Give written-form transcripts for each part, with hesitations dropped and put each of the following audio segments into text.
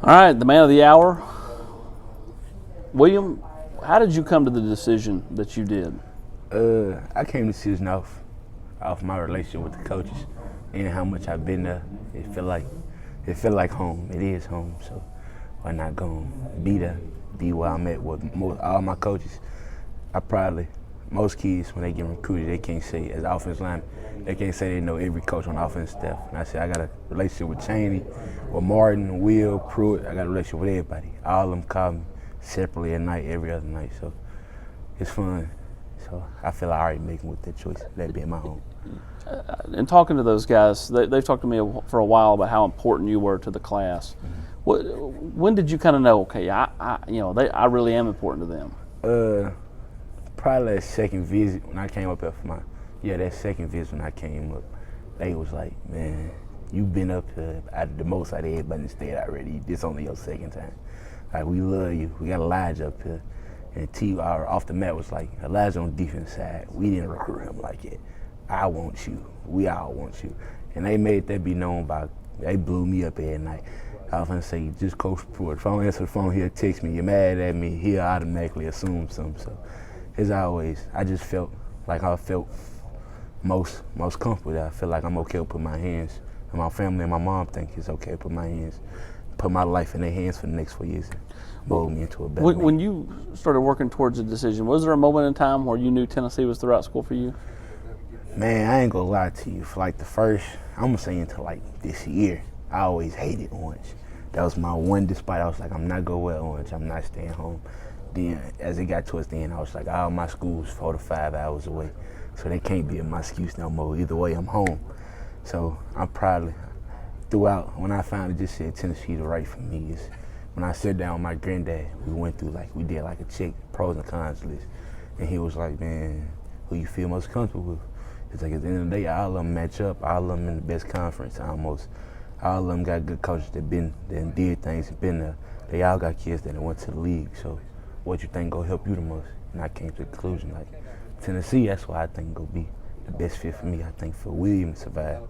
All right, the man of the hour, William. How did you come to the decision that you did? I came to season off my relationship with the coaches and how much I've been there. It feel like home. It is home. So why not go and be there, be where I'm at with all my coaches. Most kids when they get recruited, they can't say as offensive lineman, they can't say they know every coach on the offense staff. And I said I got a relationship with Chaney, with Martin, Will, Pruitt. I got a relationship with everybody. All of them call me separately at night, every other night. So it's fun. So I feel like I already making with that choice, that being my home. And talking to those guys, they've talked to me for a while about how important you were to the class. Mm-hmm. When did you kind of know? Okay, I really am important to them. Probably that second visit when I came up here that second visit when I came up, they was like, man, you've been up here the most out of everybody in the state already. This only your second time. Like, we love you. We got Elijah up here. And T, off the mat was like, Elijah on the defense side, we didn't recruit him like it. I want you. We all want you. And they made that be known they blew me up every night. I was gonna say, just Coach Pruitt. If I don't answer the phone, he'll text me, you're mad at me, he'll automatically assume something. So it's always, I just felt like I felt most comfortable. I feel like I'm okay to put my hands, and my family and my mom think it's okay to put my life in their hands for the next 4 years. Mold me into a better man. When you started working towards a decision, was there a moment in time where you knew Tennessee was the right school for you? Man, I ain't gonna lie to you. For like the first, I'm gonna say until like this year, I always hated Orange. That was my one despite. I was like, I'm not gonna wear Orange. I'm not staying home. Then, as it got towards the end, I was like, all my school's 4 to 5 hours away. So they can't be my excuse no more. Either way, I'm home. So I'm probably, throughout, when I finally just said Tennessee the right for me, is when I sat down with my granddad, we did like a check, pros and cons list. And he was like, man, who you feel most comfortable with? It's like, at the end of the day, all of them match up, all of them in the best conference almost. All of them got good coaches that did things and been there. They all got kids that went to the league. So what you think gonna help you the most? And I came to the conclusion, like, Tennessee, that's what I think gonna be the best fit for me. I think for William to survive,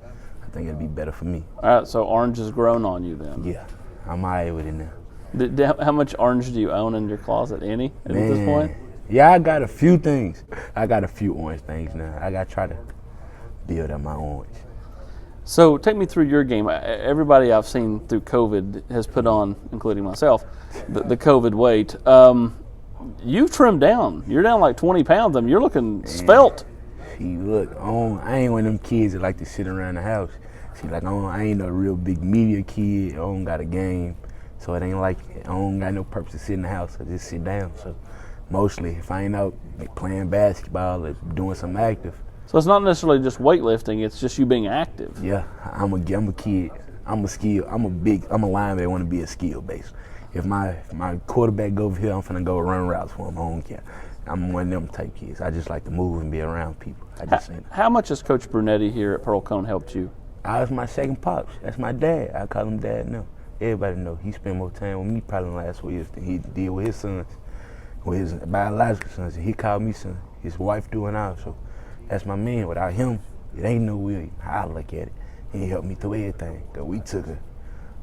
I think it'll be better for me. All right, so Orange has grown on you then. Yeah, I'm all right with it now. How much Orange do you own in your closet? Any at this point? Yeah, I got a few things. I got a few Orange things now. I got to try to build up my Orange. So take me through your game. Everybody I've seen through COVID has put on, including myself, the COVID weight. You've trimmed down. You're down like 20 pounds. I mean, you're looking svelte. See, look, I ain't one of them kids that like to sit around the house. See, like, I ain't no real big media kid. I don't got a game. So it ain't like I don't got no purpose to sit in the house. I just sit down. So mostly, if I ain't out like playing basketball or doing something active. So it's not necessarily just weightlifting. It's just you being active. Yeah, I'm a kid. I'm a lineman that want to be a skill base. If my quarterback go over here, I'm finna go run routes for him. I don't care. I'm one of them type kids. I just like to move and be around people. How much has Coach Brunetti here at Pearl Cone helped you? I was my second pops. That's my dad. I call him dad now. Everybody know he spent more time with me probably in the last 4 years than he did with his sons, with his biological sons. He called me son. His wife doing all. So that's my man. Without him, it ain't no William. I look at it. He helped me through everything. Cause we took an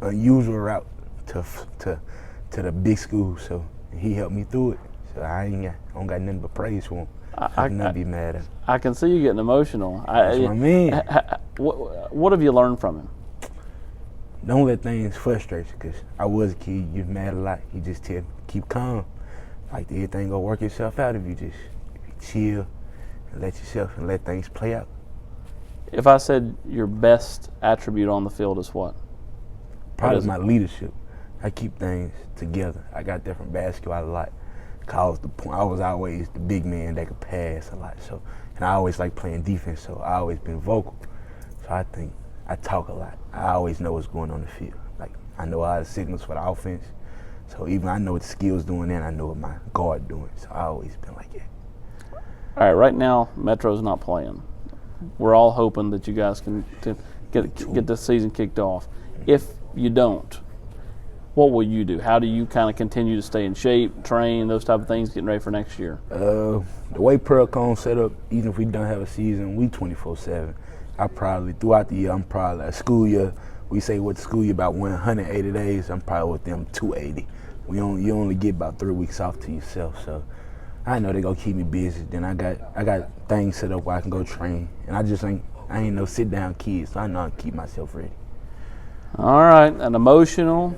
unusual route to the big school. So he helped me through it. So I don't got nothing but praise for him. I cannot be mad at him. I can see you getting emotional. That's my man. What have you learned from him? Don't let things frustrate you, because I was a kid, you're mad a lot. You just keep calm. Like, everything gonna work itself out if you just chill and let things play out. If I said your best attribute on the field is what? Probably my leadership. I keep things together. I got that from basketball a lot. I was always the big man that could pass a lot. So, and I always like playing defense, so I always been vocal. So I think I talk a lot. I always know what's going on the field. Like, I know all the signals for the offense. So even I know what the skill's doing and I know what my guard doing. So I always been like that. All right, right now, Metro's not playing. We're all hoping that you guys can get this season kicked off. If you don't, what will you do? How do you kind of continue to stay in shape, train, those type of things, getting ready for next year? The way Pearl Cone set up, even if we don't have a season, we 24/7. Throughout the year, I'm probably a school year, we say with school you about 180 days. I'm probably with them 280. You only get about 3 weeks off to yourself. So I know they gonna keep me busy. Then I got things set up where I can go train, and I ain't no sit down kid, so I know how to keep myself ready. All right, an emotional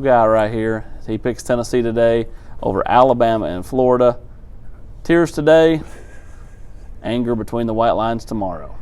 guy right here. He picks Tennessee today over Alabama and Florida. Tears today, anger between the White Lions tomorrow.